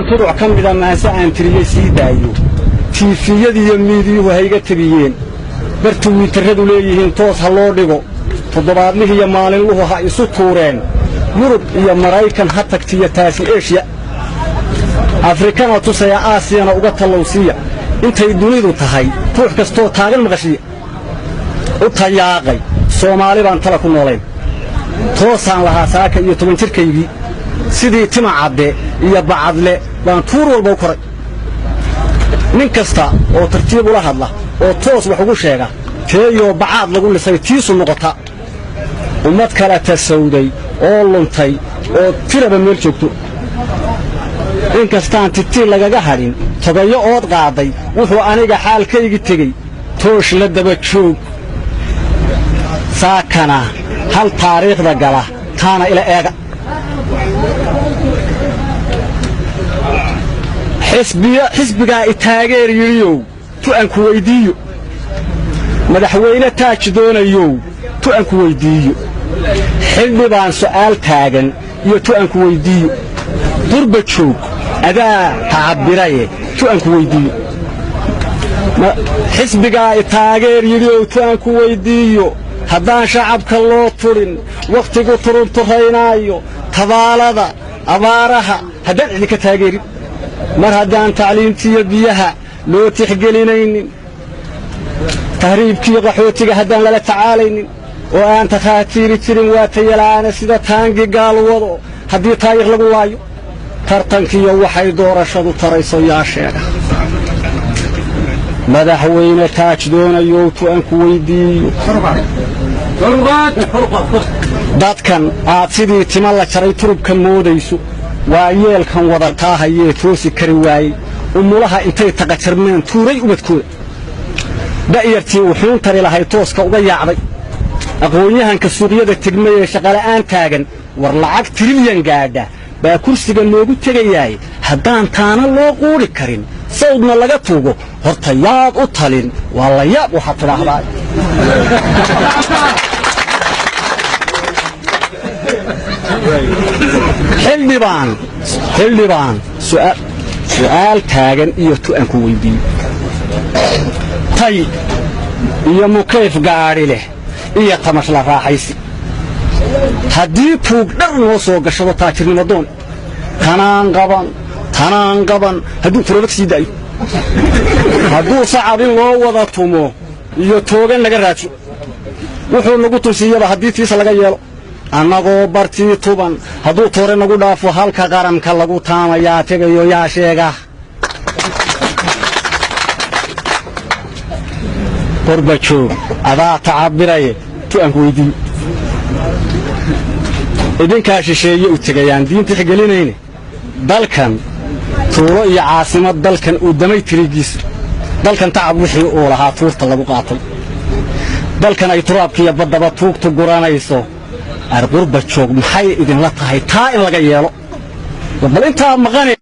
طرق كم إذا ما سأن تريسي دايو تيفيدي يميدي وهيجة تبيين برتوي تردوا ليهن توس هالورديو تضرب ليه يمال الله هاي سطورين يوروب يا مرايكان حتى كتير تاسي إيشيا أفريقيا وتوسيا آسيا وقت اللوسية أنت الدنيا ذو تهاي تروح كستو تاجر مغشية وتياقي سومالي بانتلكم نولين توسان لها ساكا يتمنتر كيبي سيدي تمع عبد يبعض له بانتور والبوكري من كستا أو ترتيب لها الله أو توس وحقول شيئا تيو بعض لقول لسي تيسو النقطة ومات كالات السعودي أو لنتي أو تيرا بمير جوكتو إن كستان تتير لغا قهرين تغيو أوض قاضي وحو أنيقا حال كيجي تيجي توش لدبا تشوك ساكنا هل تاريخ ذا قاله كان إلى إيغا حسبقا إتاقير يريو تو أنكو ويديو مدحوينة تاج دون يو تو أنكو ويديو حلمي بان سؤال تاقن يو تو أنكو ويديو ضربة شوك أدا تعبيري تو أنكو ويديو حسبقا إتاقير يريو تو أنكو ويديو هدان شعبك الله طرين وقتك طرون طرينايو تبالدا أبارها هدان عندك تاقيري مر هدان تعليمتي بيها لو تحقلينين تهريبكي قحوتك هدان لا تعالين وأنت خاتيري ترين واتيلانا سيدا تانقي قالوا وضو هدي تايغ لقو لايو ترطنكي وحي دور شدو تريسو يا شيخ مدحوين تاج دون يوتو أنكو ويديو dadkan aad sidii tima la jaray turubka moodayso waa yeelkan wadartaa hayee toosi kari waayey umulaha intay taqajarmeen tuuray ubadkooda da'yartii wuxuun tari lahay tooska uga yaacday aqoonyahanka suuqyada tigmay ee shaqala'aan taagan war lacag trilyan gaadha baa kursiga loogu tegayaay haddaan taana loo quuri karin sawdna laga tuugo horta yaad u talin waa la yaab waxaad tidhaahdaa xildhibaan su'aal taagan iyo tu'anku weydiiyo tay iyo mukayf gaadhi leh iyo tamash la raaxaysi haddii tuug dhar noo soo gashado taajirnimo doon tanaan qaban hadduu turobad sii daayo hadduu sacab in loo wada tumo iyo toogan laga raajo wuxuu nagu tunsiyaba haddii tiisa laga yeelo annagoo bartii tuban hadduu toore nagu dhaafo halka qaranka lagu taamayaa tegayo yaa sheega qorbajoog adaa tacabiraye tu'anku weydiiyo idinkaa shisheeye u tegayaan diinta xgelinayne dalkan tuulo iyo caasimad dalkan uu damay tirigiisa dalkan tacab wixii uu lahaa tuurta lagu qaatay dalkan ay turaabkiiyo baddaba tuugtu guranayso arqurbajoog maxay idinla tahay taa in laga yeelo bal intaa maqanay